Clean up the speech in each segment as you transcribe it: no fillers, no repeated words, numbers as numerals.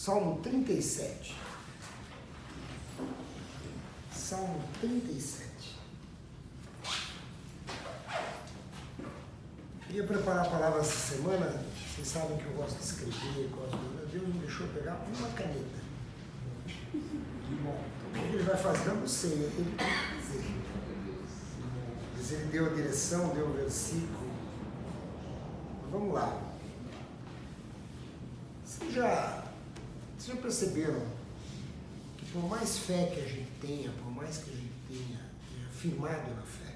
Salmo 37. Salmo 37. Eu ia preparar a palavra essa semana. Vocês sabem que eu gosto de escrever, Deus me deixou pegar uma caneta. Bom, então, o que ele vai fazer? Eu não sei, eu tenho que dizer. Mas ele deu a direção, deu o versículo. Vamos lá. Vocês já perceberam que por mais fé que a gente tenha, por mais que a gente tenha firmado na fé,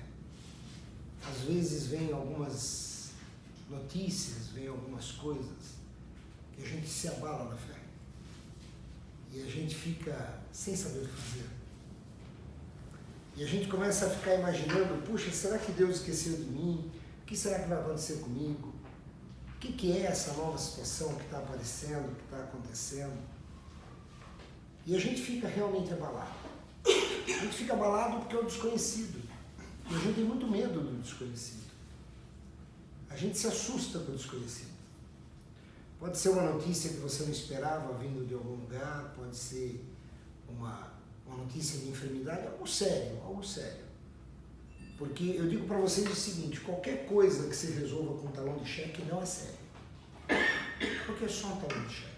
às vezes vem algumas notícias, vem algumas coisas que a gente se abala na fé. E a gente fica sem saber o que fazer. E a gente começa a ficar imaginando, puxa, será que Deus esqueceu de mim? O que será que vai acontecer comigo? O que é essa nova situação que está aparecendo, que está acontecendo? E a gente fica realmente abalado. A gente fica abalado porque é o desconhecido. E a gente tem muito medo do desconhecido. A gente se assusta com o desconhecido. Pode ser uma notícia que você não esperava vindo de algum lugar, pode ser uma notícia de enfermidade, algo sério, algo sério. Porque eu digo para vocês o seguinte, qualquer coisa que se resolva com um talão de cheque não é sério. Porque é só um talão de cheque.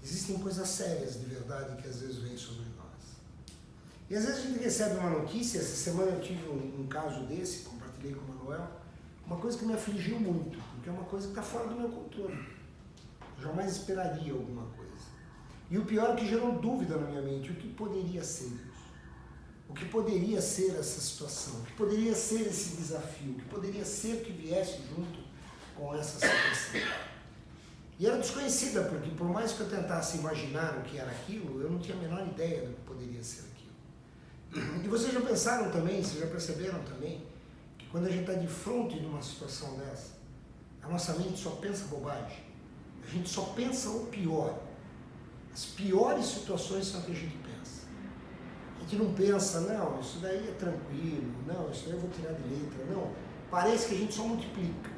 Existem coisas sérias de verdade que às vezes vêm sobre nós. E às vezes a gente recebe uma notícia, essa semana eu tive um caso desse, compartilhei com o Manuel, uma coisa que me afligiu muito, porque é uma coisa que está fora do meu controle. Eu jamais esperaria alguma coisa. E o pior é que gerou dúvida na minha mente, o que poderia ser isso? O que poderia ser essa situação? O que poderia ser esse desafio? O que poderia ser que viesse junto com essa situação? E era desconhecida, porque por mais que eu tentasse imaginar o que era aquilo, eu não tinha a menor ideia do que poderia ser aquilo. E vocês já pensaram também, vocês já perceberam também, que quando a gente está de frente de uma situação dessa, a nossa mente só pensa bobagem. A gente só pensa o pior. As piores situações são as que a gente pensa. A gente não pensa, não, isso daí é tranquilo, não, isso daí eu vou tirar de letra, não. Parece que a gente só multiplica.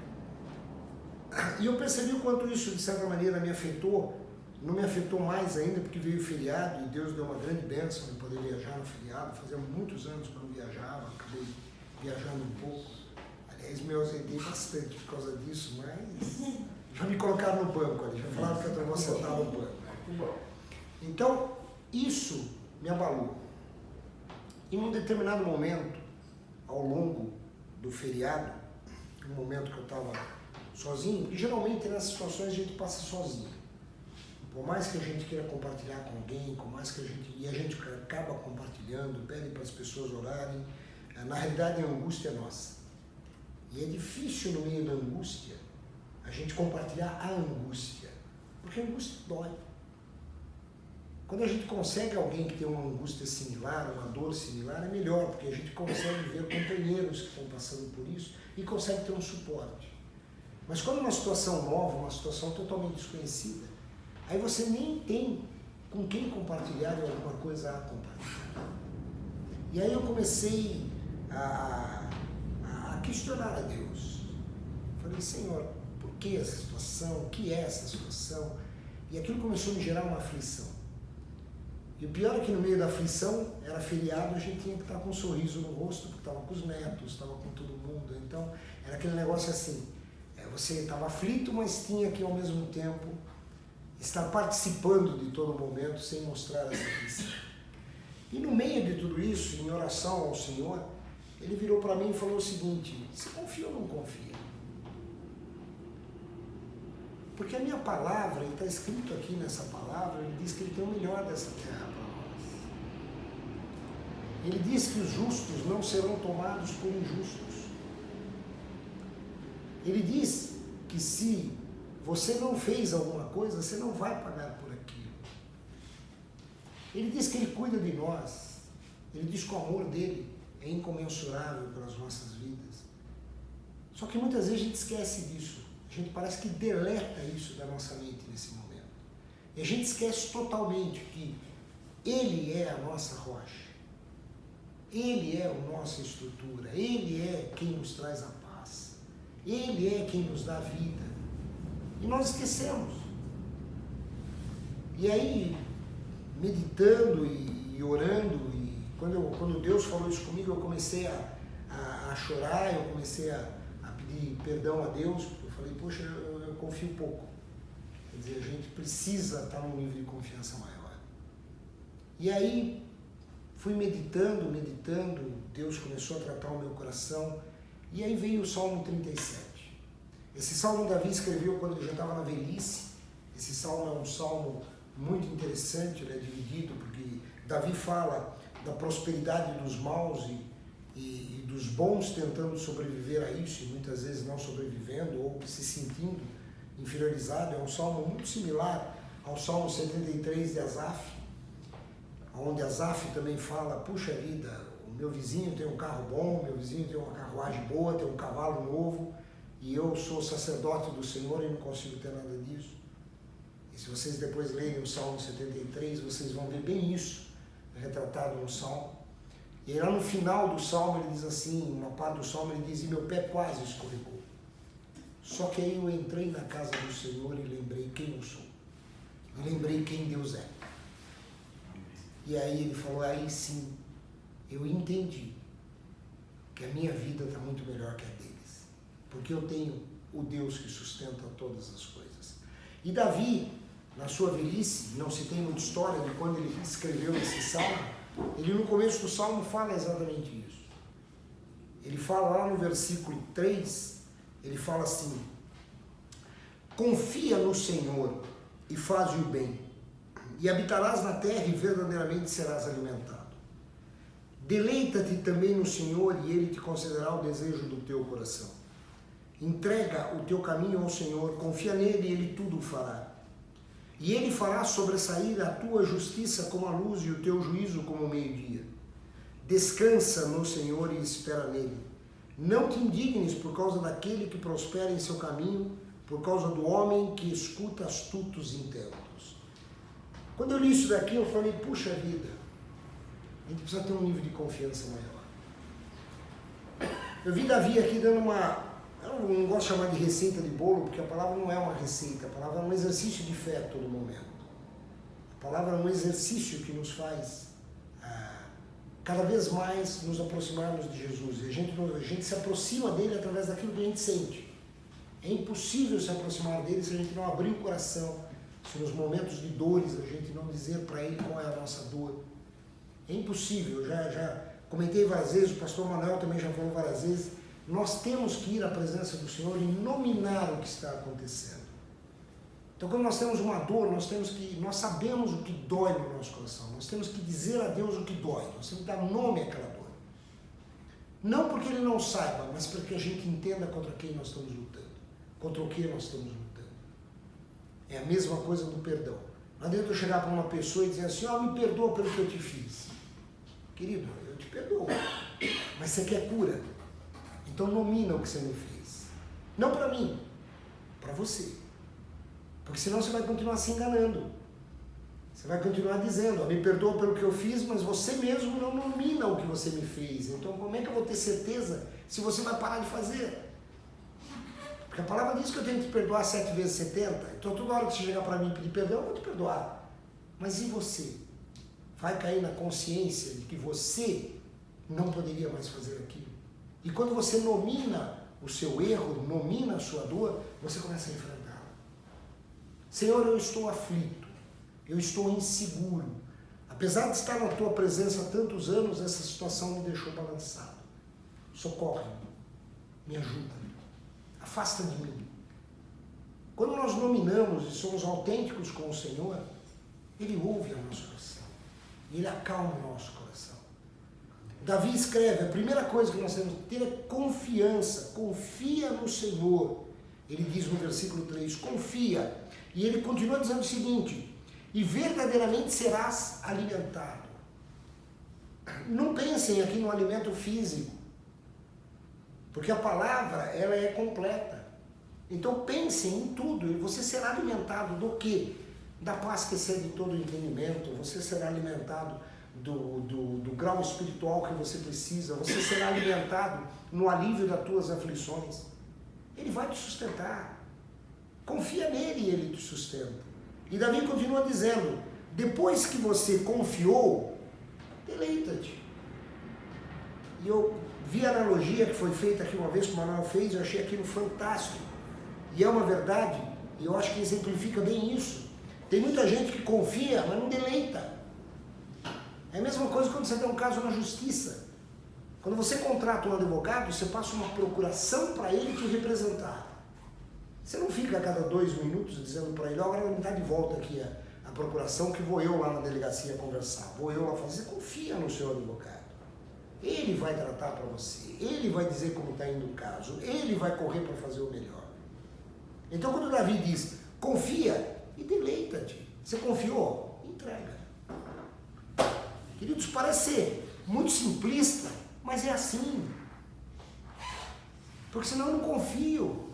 E eu percebi o quanto isso, de certa maneira, me afetou. Não me afetou mais ainda, porque veio o feriado e Deus deu uma grande bênção de poder viajar no feriado. Fazia muitos anos que eu não viajava, acabei viajando um pouco. Aliás, me ausentei bastante por causa disso, mas já me colocaram no banco ali, já falaram que eu vou sentar no banco. Então, isso me abalou. Em um determinado momento, ao longo do feriado, um momento que eu estava sozinho, porque geralmente nessas situações a gente passa sozinho. Por mais que a gente queira compartilhar com alguém, por mais que a gente acaba compartilhando, pede para as pessoas orarem, na realidade a angústia é nossa. E é difícil no meio da angústia a gente compartilhar a angústia, porque a angústia dói. Quando a gente consegue alguém que tem uma angústia similar, uma dor similar, é melhor, porque a gente consegue ver companheiros que estão passando por isso e consegue ter um suporte. Mas quando é uma situação nova, uma situação totalmente desconhecida, aí você nem tem com quem compartilhar e alguma coisa a compartilhar. E aí eu comecei a questionar a Deus. Falei, Senhor, por que essa situação? O que é essa situação? E aquilo começou a me gerar uma aflição. E o pior é que no meio da aflição, era feriado, a gente tinha que estar com um sorriso no rosto, porque estava com os netos, estava com todo mundo. Então, era aquele negócio assim, você estava aflito, mas tinha que ao mesmo tempo estar participando de todo momento, sem mostrar essa aflição. E no meio de tudo isso, em oração ao Senhor, ele virou para mim e falou o seguinte, você confia ou não confia? Porque a minha palavra, e está escrito aqui nessa palavra, ele diz que ele tem o melhor dessa terra para nós. Ele diz que os justos não serão tomados por injustos. Ele diz que se você não fez alguma coisa, você não vai pagar por aquilo. Ele diz que ele cuida de nós. Ele diz que o amor dele é incomensurável pelas nossas vidas. Só que muitas vezes a gente esquece disso. A gente parece que deleta isso da nossa mente nesse momento. E a gente esquece totalmente que Ele é a nossa rocha. Ele é a nossa estrutura. Ele é quem nos traz a paz. Ele é quem nos dá vida. E nós esquecemos. E aí, meditando e orando, e quando Deus falou isso comigo, eu comecei a chorar, eu comecei a pedir perdão a Deus, porque eu falei, poxa, eu confio pouco. Quer dizer, a gente precisa estar num nível de confiança maior. E aí, fui meditando, Deus começou a tratar o meu coração, e aí veio o Salmo 37. Esse Salmo Davi escreveu quando ele já estava na velhice. Esse Salmo é um Salmo muito interessante, ele é dividido, porque Davi fala da prosperidade dos maus e dos bons tentando sobreviver a isso, e muitas vezes não sobrevivendo ou se sentindo inferiorizado. É um salmo muito similar ao Salmo 73 de Asaf, onde Asaf também fala, puxa vida, o meu vizinho tem um carro bom, meu vizinho tem uma carruagem boa, tem um cavalo novo, e eu sou sacerdote do Senhor e não consigo ter nada disso. E se vocês depois lerem o Salmo 73, vocês vão ver bem isso retratado no Salmo. E lá no final do Salmo ele diz assim, uma parte do Salmo ele diz, e meu pé quase escorregou. Só que aí eu entrei na casa do Senhor e lembrei quem eu sou. E lembrei quem Deus é. E aí ele falou, aí sim, eu entendi que a minha vida está muito melhor que a deles. Porque eu tenho o Deus que sustenta todas as coisas. E Davi, na sua velhice, não se tem muita história de quando ele escreveu esse salmo, ele no começo do salmo fala exatamente isso. Ele fala lá no versículo 3, ele fala assim, confia no Senhor e faz o bem, e habitarás na terra e verdadeiramente serás alimentado. Deleita-te também no Senhor e Ele te concederá o desejo do teu coração. Entrega o teu caminho ao Senhor, confia nele e Ele tudo fará. E Ele fará sobressair a tua justiça como a luz e o teu juízo como o meio-dia. Descansa no Senhor e espera nele. Não te indignes por causa daquele que prospera em seu caminho, por causa do homem que escuta astutos intentos. Quando eu li isso daqui, eu falei, puxa vida, a gente precisa ter um nível de confiança maior. Eu vi Davi aqui dando uma... Eu não gosto de chamar de receita de bolo, porque a palavra não é uma receita, a palavra é um exercício de fé a todo momento. A palavra é um exercício que nos faz cada vez mais nos aproximarmos de Jesus. E a gente se aproxima dele através daquilo que a gente sente. É impossível se aproximar dele se a gente não abrir o coração, se nos momentos de dores a gente não dizer para ele qual é a nossa dor. É impossível, eu já comentei várias vezes, o pastor Manuel também já falou várias vezes, nós temos que ir à presença do Senhor e nominar o que está acontecendo. Então, quando nós temos uma dor, nós sabemos o que dói no nosso coração, nós temos que dizer a Deus o que dói, nós temos que dar nome àquela dor. Não porque Ele não saiba, mas para que a gente entenda contra quem nós estamos lutando, contra o que nós estamos lutando. É a mesma coisa do perdão. Não adianta eu chegar para uma pessoa e dizer assim, me perdoa pelo que eu te fiz. Querido, eu te perdoo, mas você quer cura. Então nomina o que você me fez. Não para mim, para você. Porque senão você vai continuar se enganando. Você vai continuar dizendo, me perdoa pelo que eu fiz, mas você mesmo não nomina o que você me fez. Então como é que eu vou ter certeza se você vai parar de fazer? Porque a palavra diz que eu tenho que te perdoar 7 vezes 70. Então toda hora que você chegar para mim e pedir perdão, eu vou te perdoar. Mas e você? Vai cair na consciência de que você não poderia mais fazer aquilo. E quando você nomina o seu erro, nomina a sua dor, você começa a enfrentá-la. Senhor, eu estou aflito, eu estou inseguro. Apesar de estar na tua presença há tantos anos, essa situação me deixou balançado. Socorre-me, me ajuda, afasta de mim. Quando nós nominamos e somos autênticos com o Senhor, Ele ouve a nossa oração, Ele acalma o nosso coração. Davi escreve, a primeira coisa que nós temos que ter é confiança, confia no Senhor. Ele diz no versículo 3, confia. E ele continua dizendo o seguinte, e verdadeiramente serás alimentado. Não pensem aqui no alimento físico, porque a palavra, ela é completa. Então pensem em tudo, e você será alimentado do quê? Da paz que excede todo o entendimento, você será alimentado do grau espiritual que você precisa, você será alimentado no alívio das tuas aflições. Ele vai te sustentar. Confia nele e ele te sustenta. E Davi continua dizendo, depois que você confiou, deleita-te. E eu vi a analogia que foi feita aqui uma vez, que o Manuel fez, eu achei aquilo fantástico. E é uma verdade, e eu acho que exemplifica bem isso. Tem muita gente que confia, mas não deleita. É a mesma coisa quando você tem um caso na justiça. Quando você contrata um advogado, você passa uma procuração para ele te representar. Você não fica a cada 2 minutos dizendo para ele, agora me dá de volta aqui a procuração que vou eu lá na delegacia conversar, vou eu lá fazer. Você confia no seu advogado. Ele vai tratar para você, ele vai dizer como está indo o caso, ele vai correr para fazer o melhor. Então quando Davi diz, confia e deleita-te. Você confiou? Entrega. Queridos, parece ser muito simplista, mas é assim. Porque senão eu não confio.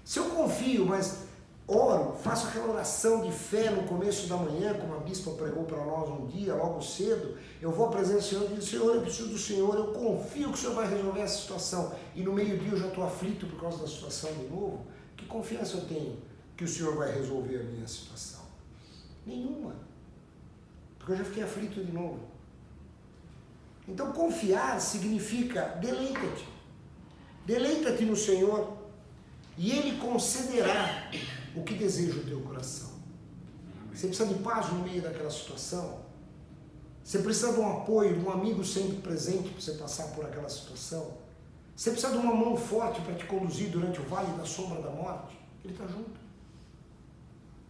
Se eu confio, mas oro, faço aquela oração de fé no começo da manhã, como a bispa pregou para nós um dia, logo cedo, eu vou à presença do Senhor e digo, Senhor, eu preciso do Senhor, eu confio que o Senhor vai resolver essa situação. E no meio-dia eu já estou aflito por causa da situação de novo. Que confiança eu tenho que o Senhor vai resolver a minha situação? Nenhuma. Porque eu já fiquei aflito de novo. Então confiar significa deleita-te. Deleita-te no Senhor e Ele concederá o que deseja o teu coração. Você precisa de paz no meio daquela situação? Você precisa de um apoio, de um amigo sempre presente para você passar por aquela situação? Você precisa de uma mão forte para te conduzir durante o vale da sombra da morte? Ele está junto.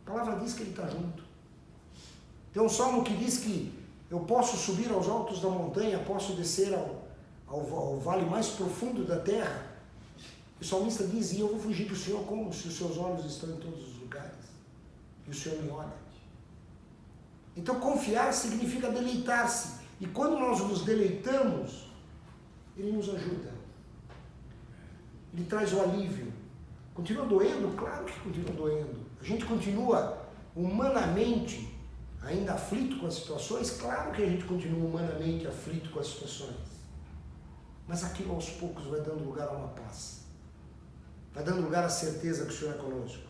A palavra diz que Ele está junto. Tem um salmo que diz que eu posso subir aos altos da montanha, posso descer ao vale mais profundo da terra. O salmista diz, e eu vou fugir do Senhor como se os seus olhos estão em todos os lugares. E o Senhor me olha. Então confiar significa deleitar-se. E quando nós nos deleitamos, Ele nos ajuda. Ele traz o alívio. Continua doendo? Claro que continua doendo. A gente continua humanamente ainda aflito com as situações? Claro que a gente continua humanamente aflito com as situações. Mas aquilo aos poucos vai dando lugar a uma paz. Vai dando lugar à certeza que o Senhor é conosco.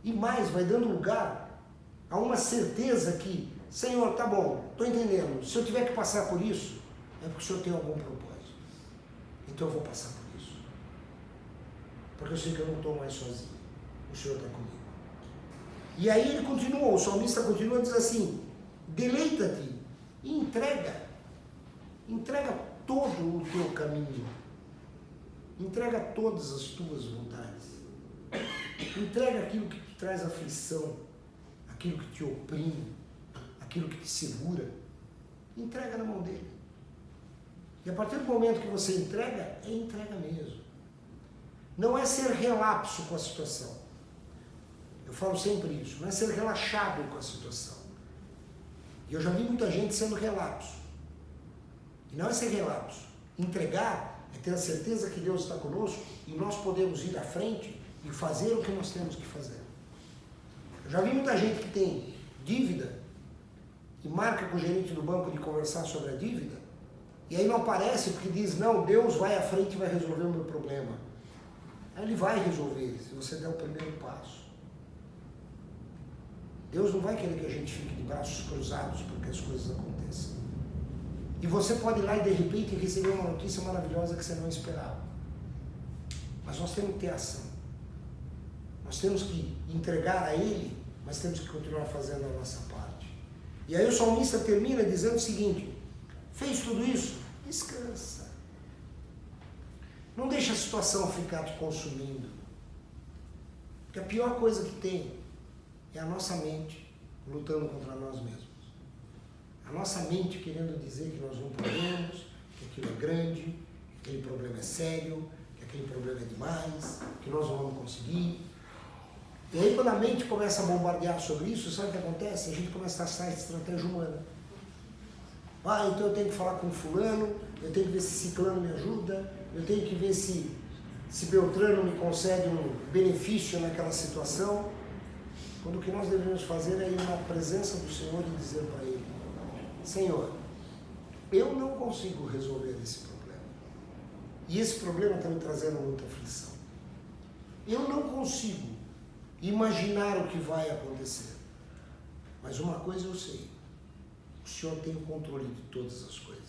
E mais, vai dando lugar a uma certeza que, Senhor, tá bom, estou entendendo, se eu tiver que passar por isso, é porque o Senhor tem algum propósito. Então eu vou passar por isso. Porque eu sei que eu não estou mais sozinho. O Senhor está comigo. E aí ele continua, o salmista continua, diz assim, deleita-te e entrega. Entrega todo o teu caminho. Entrega todas as tuas vontades. Entrega aquilo que te traz aflição, aquilo que te oprime, aquilo que te segura. Entrega na mão dele. E a partir do momento que você entrega, é entrega mesmo. Não é ser relapso com a situação. Eu falo sempre isso. Não é ser relaxado com a situação. E eu já vi muita gente sendo relapso. E não é ser relapso. Entregar é ter a certeza que Deus está conosco e nós podemos ir à frente e fazer o que nós temos que fazer. Eu já vi muita gente que tem dívida e marca com o gerente do banco de conversar sobre a dívida e aí não aparece porque diz, não, Deus vai à frente e vai resolver o meu problema. Aí Ele vai resolver se você der o primeiro passo. Deus não vai querer que a gente fique de braços cruzados porque as coisas aconteçam. E você pode ir lá e de repente receber uma notícia maravilhosa que você não esperava. Mas nós temos que ter ação. Nós temos que entregar a Ele, mas temos que continuar fazendo a nossa parte. E aí o salmista termina dizendo o seguinte, fez tudo isso? Descansa. Não deixa a situação ficar te consumindo. Porque a pior coisa que tem é a nossa mente lutando contra nós mesmos. A nossa mente querendo dizer que nós não podemos, que aquilo é grande, que aquele problema é sério, que aquele problema é demais, que nós não vamos conseguir. E aí quando a mente começa a bombardear sobre isso, sabe o que acontece? A gente começa a traçar a estratégia humana. Ah, então eu tenho que falar com fulano, eu tenho que ver se ciclano me ajuda, eu tenho que ver se Beltrano me concede um benefício naquela situação. Quando o que nós devemos fazer é ir na presença do Senhor e dizer para Ele, Senhor, eu não consigo resolver esse problema. E esse problema está me trazendo muita aflição. Eu não consigo imaginar o que vai acontecer. Mas uma coisa eu sei, o Senhor tem o controle de todas as coisas.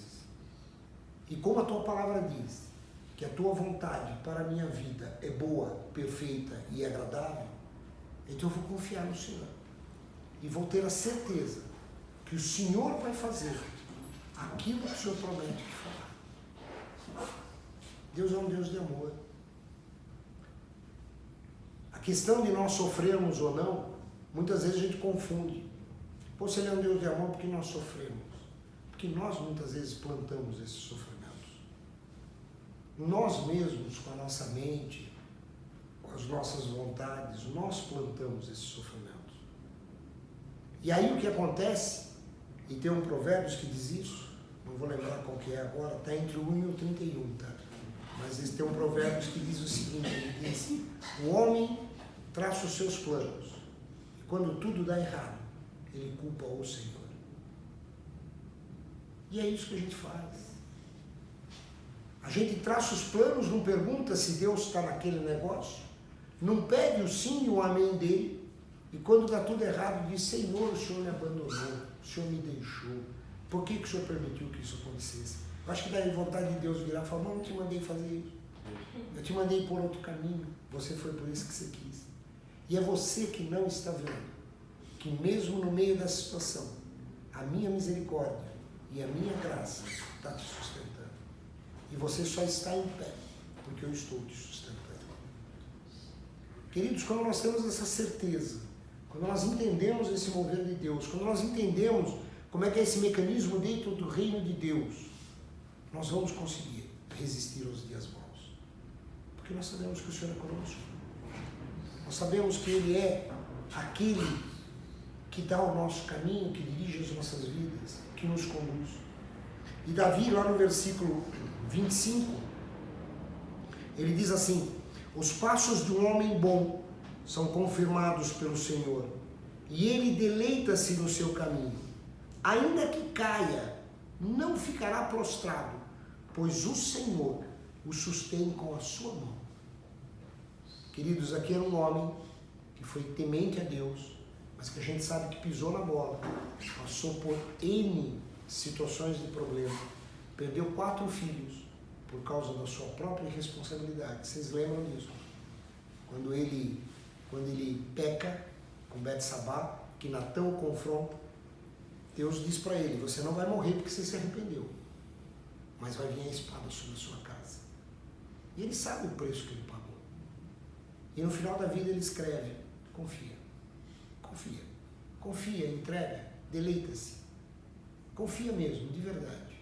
E como a tua palavra diz, que a tua vontade para a minha vida é boa, perfeita e agradável, então eu vou confiar no Senhor. E vou ter a certeza que o Senhor vai fazer aquilo que o Senhor promete que fará. Deus é um Deus de amor. A questão de nós sofrermos ou não, muitas vezes a gente confunde. Pô, se Ele é um Deus de amor, por que nós sofremos? Porque nós muitas vezes plantamos esses sofrimentos. Nós mesmos, com a nossa mente, com as nossas vontades, nós plantamos esses sofrimentos. E aí o que acontece, e tem um Provérbios que diz isso, não vou lembrar qual que é agora, está entre o 1 e o 31, tá? Mas tem um Provérbios que diz o seguinte, ele diz, o homem traça os seus planos, e quando tudo dá errado, ele culpa o Senhor. E é isso que a gente faz. A gente traça os planos, não pergunta se Deus está naquele negócio, não pede o sim e o amém dele, e quando dá tudo errado, diz, Senhor, o Senhor me abandonou, o Senhor me deixou, por que o Senhor permitiu que isso acontecesse? Eu acho que daí vontade de Deus virar e falar, não te mandei fazer isso, eu te mandei por outro caminho, você foi por isso que você quis. E é você que não está vendo, que mesmo no meio da situação, a minha misericórdia e a minha graça está te sustentando. E você só está em pé, porque eu estou te sustentando. Queridos, quando nós temos essa certeza, quando nós entendemos esse mover de Deus, quando nós entendemos como é que é esse mecanismo dentro do reino de Deus, nós vamos conseguir resistir aos dias maus. Porque nós sabemos que o Senhor é conosco. Nós sabemos que Ele é aquele que dá o nosso caminho, que dirige as nossas vidas, que nos conduz. E Davi, lá no versículo 25, ele diz assim, os passos de um homem bom são confirmados pelo Senhor, e ele deleita-se no seu caminho. Ainda que caia, não ficará prostrado, pois o Senhor o sustém com a sua mão. Queridos, aqui era um homem que foi temente a Deus, mas que a gente sabe que pisou na bola, passou por N situações de problema, perdeu 4 filhos por causa da sua própria irresponsabilidade. Vocês lembram disso? Quando ele peca com Betsabá, que Natã o confronta, Deus diz para ele, você não vai morrer porque você se arrependeu, mas vai vir a espada sobre a sua casa. E ele sabe o preço que ele pagou. E no final da vida ele escreve, confia, confia, confia, entrega, deleita-se. Confia mesmo, de verdade.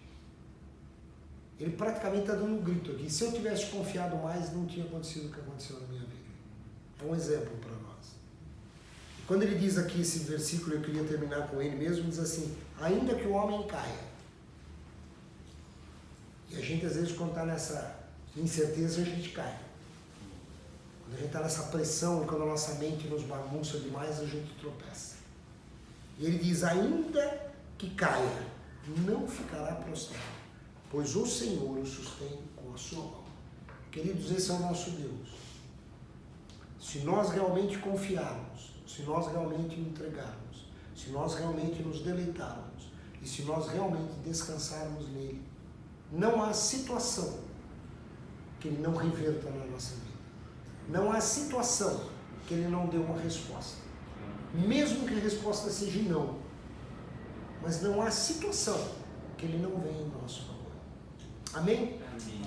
Ele praticamente está dando um grito aqui. Se eu tivesse confiado mais, não tinha acontecido o que aconteceu na minha vida. É um exemplo para nós. E quando ele diz aqui esse versículo, eu queria terminar com ele mesmo, diz assim, ainda que o homem caia. E a gente às vezes quando está nessa incerteza, a gente cai. Quando a gente está nessa pressão, quando a nossa mente nos bagunça demais, a gente tropeça. E ele diz, ainda que caia, não ficará prostrado, pois o Senhor o sustém com a sua mão. Queridos, esse é o nosso Deus. Se nós realmente confiarmos, se nós realmente entregarmos, se nós realmente nos deleitarmos e se nós realmente descansarmos nele, não há situação que ele não reverta na nossa vida. Não há situação que ele não dê uma resposta. Mesmo que a resposta seja não. Mas não há situação que ele não venha em nosso favor. Amém? Amém.